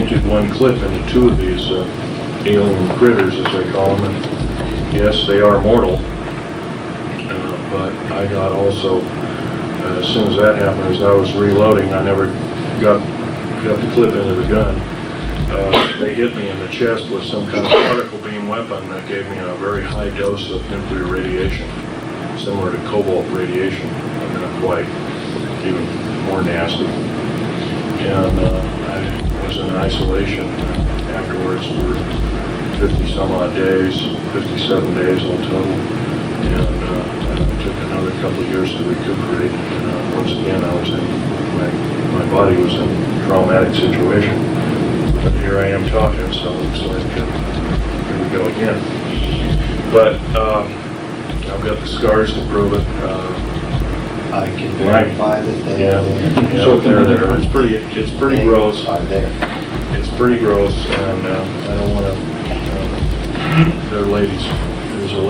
painted one clip into two of these alien critters, as they call them. And yes, they are mortal, but I got also, as soon as that happened, as I was reloading, I never got the clip into the gun. They hit me in the chest with some kind of particle beam weapon that gave me a very high dose of nuclear radiation, similar to cobalt radiation, but not quite, even more nasty. And I was in isolation afterwards for 50 some odd days, 57 days all total, and it took another couple of years to recuperate. Once again, I was in, my body was in a traumatic situation. But here I am talking, so it looks like here we go again. But I've got the scars to prove it. I can verify that they are there. Yeah, so they're there. It's pretty gross. Are there. It's pretty gross, and I don't want to. There are ladies. There's a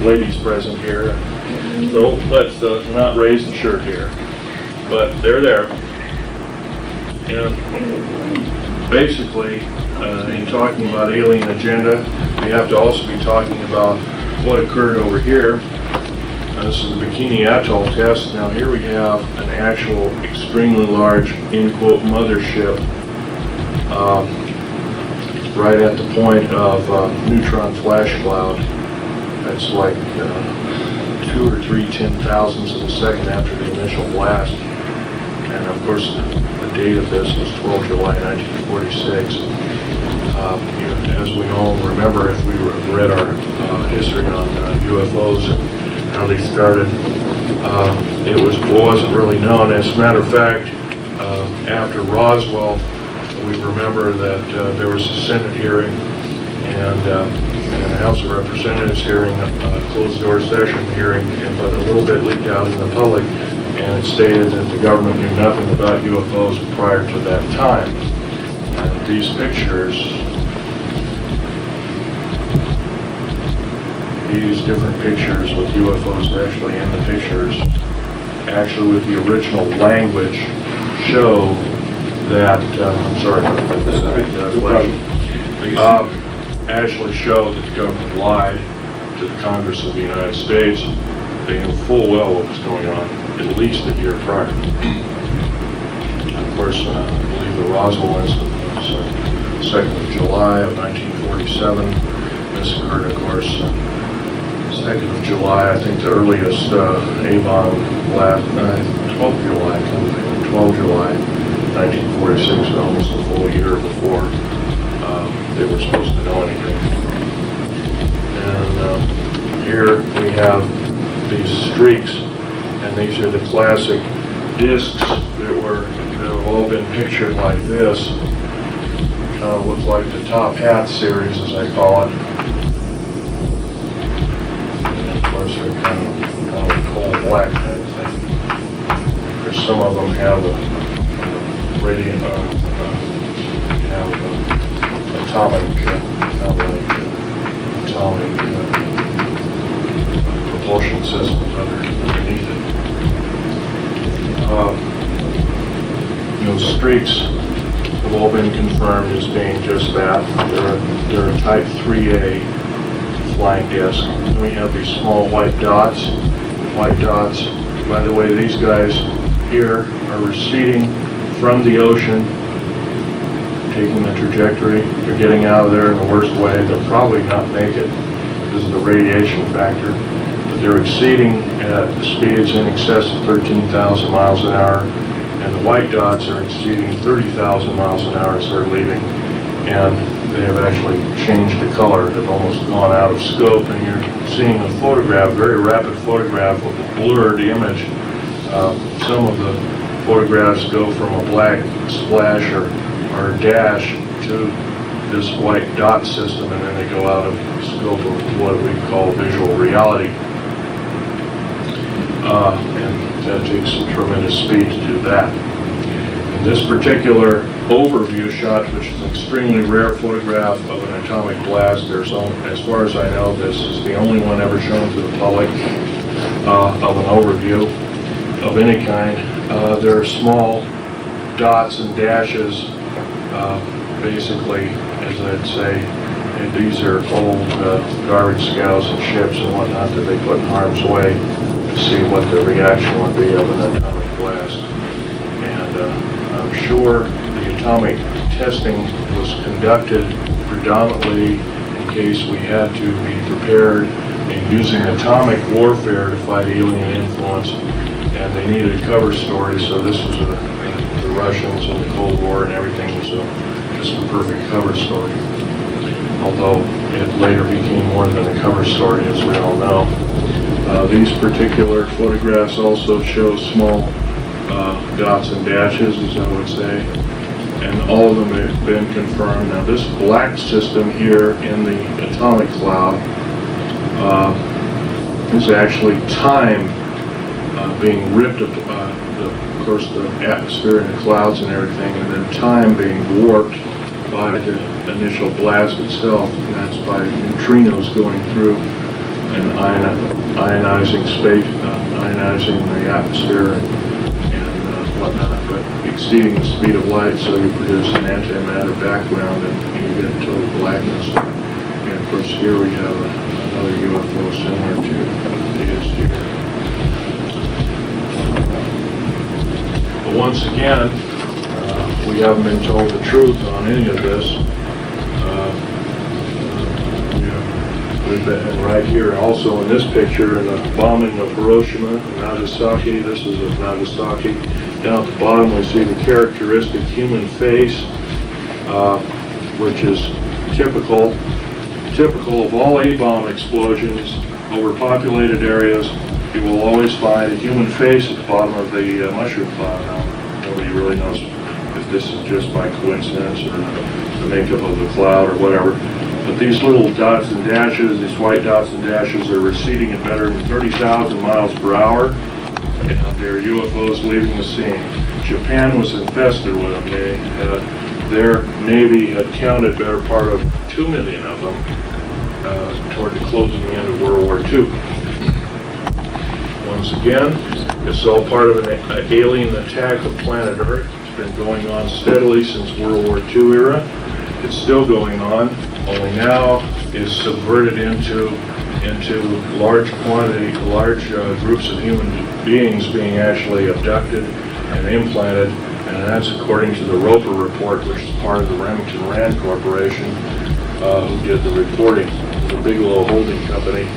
ladies present here. So let's not raise the shirt here. But they're there. And basically, in talking about alien agenda, we have to also be talking about what occurred over here. This is the Bikini Atoll test. Now here we have an actual extremely large, in quote, mothership right at the point of neutron flash cloud. That's like 2 or 3 10,000ths of a second after the initial blast. And of course, the date of this was 12 July 1946. As we all remember, if we read our history on UFOs and how they started, it wasn't really known. As a matter of fact, after Roswell, we remember that there was a Senate hearing and a House of Representatives hearing, a closed-door session hearing, but a little bit leaked out in the public, and it stated that the government knew nothing about UFOs prior to that time. And these pictures, these different pictures with UFOs actually in the pictures, actually with the original language, show that, I'm sorry about that, actually show that the government lied to the Congress of the United States. They knew full well what was going on at least a year prior. Of course, I believe the Roswell incident was 2nd of July of 1947. This occurred, of course, 2nd of July. I think the earliest A-bomb blast, 12th July, 12 July 1946, almost a full year before they were supposed to know anything. And here we have these streaks, and these are the classic discs that have all been pictured like this. Look like the Top Hat series, as I call it. And of course, they're kind of coal black kind of thing. There's some of them have a radiant, have atomic propulsion systems underneath it. Those streaks have all been confirmed as being just that. They're a Type 3A flying disc. And we have these small white dots. White dots. By the way, these guys here are receding from the ocean, taking the trajectory. They're getting out of there in the worst way. They'll probably not make it because of the radiation factor. But they're exceeding at speeds in excess of 13,000 miles an hour. And the white dots are exceeding 30,000 miles an hour as they're leaving. And they have actually changed the color. They've almost gone out of scope. And you're seeing a photograph, very rapid photograph of a blurred image. Some of the photographs go from a black splash or dash to this white dot system, and then they go out of scope of what we call visual reality. And that takes some tremendous speed to do that. In this particular overview shot, which is an extremely rare photograph of an atomic blast, there's only, as far as I know, this is the only one ever shown to the public of an overview of any kind. There are small dots and dashes basically, as I'd say, and these are old garbage scows and ships and whatnot that they put in harm's way to see what the reaction would be of an atomic blast. And I'm sure the atomic testing was conducted predominantly in case we had to be prepared in using atomic warfare to fight alien influence, and they needed a cover story, so this was the Russians and the Cold War and everything was just a perfect cover story. Although it later became more than a cover story, as we all know. These particular photographs also show small dots and dashes, as I would say, and all of them have been confirmed. Now this black system here in the atomic cloud is actually time being ripped up, of course the atmosphere and the clouds and everything, and then time being warped by the initial blast itself, and that's by neutrinos going through and ionizing space, ionizing the atmosphere and whatnot, but exceeding the speed of light, so you produce an antimatter background and you get total blackness. And of course here we have another UFO similar to this here. But once again, we haven't been told the truth on any of this. We've been right here, also in this picture, in the bombing of Hiroshima and Nagasaki. This is of Nagasaki. Down at the bottom, we see the characteristic human face, which is typical of all A-bomb explosions over populated areas. You will always find a human face at the bottom of the mushroom cloud. Now, nobody really knows if this is just by coincidence or the makeup of the cloud or whatever. But these little dots and dashes, these white dots and dashes, are receding at better than 30,000 miles per hour. And they're UFOs leaving the scene. Japan was infested with them. Their Navy had counted better part of 2 million of them toward the closing end of World War II. Once again, it's all part of an alien attack of planet Earth. It's been going on steadily since World War II era. It's still going on, only now is subverted into large groups of human beings being actually abducted and implanted, and that's according to the Roper report, which is part of the Remington Rand Corporation, who did the reporting, the Bigelow Holding Company.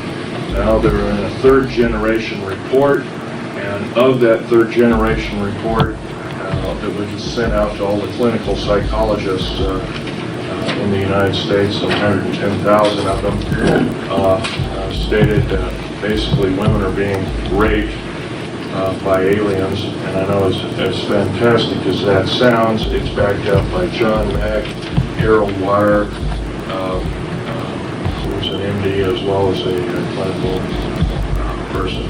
Now they're in a third generation report, and of that third generation report that was sent out to all the clinical psychologists in the United States, 110,000 of them, stated that basically women are being raped by aliens. And I know as fantastic as that sounds, it's backed up by John Mack, Harold Wire, who's an MD as well as a clinical person.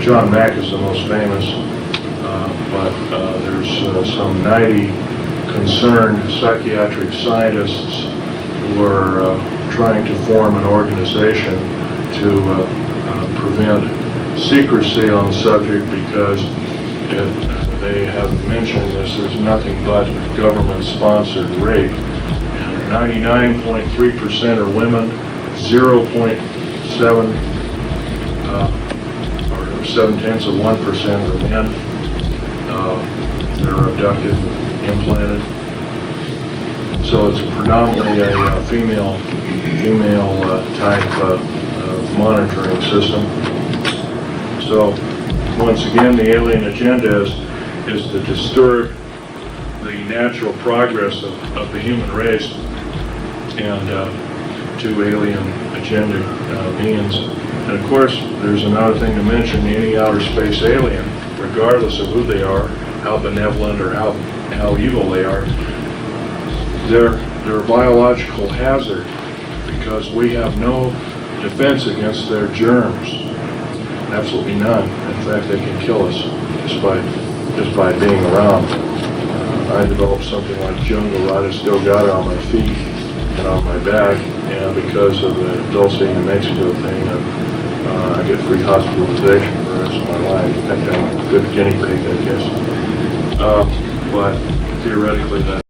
John Mack is the most famous, but there's some 90 concerned psychiatric scientists who are trying to form an organization to prevent secrecy on the subject, because they have mentioned this, there's nothing but government-sponsored rape. 99.3% are women, 0.7 or 0.7% are men. They're abducted, implanted. So it's predominantly a female type monitoring system. So once again, the alien agenda is to disturb the natural progress of the human race, and to alien agenda means. And of course, there's another thing to mention: any outer space alien, regardless of who they are, how benevolent or how evil they are, they're a biological hazard, because we have no defense against their germs. Absolutely none. In fact, they can kill us just by being around. I developed something like jungle rot. I still got it on my feet and on my back, and because of the Dulce, New Mexico thing, I get free hospitalization for the rest of my life. I think I'm a good guinea pig, I guess. But theoretically, that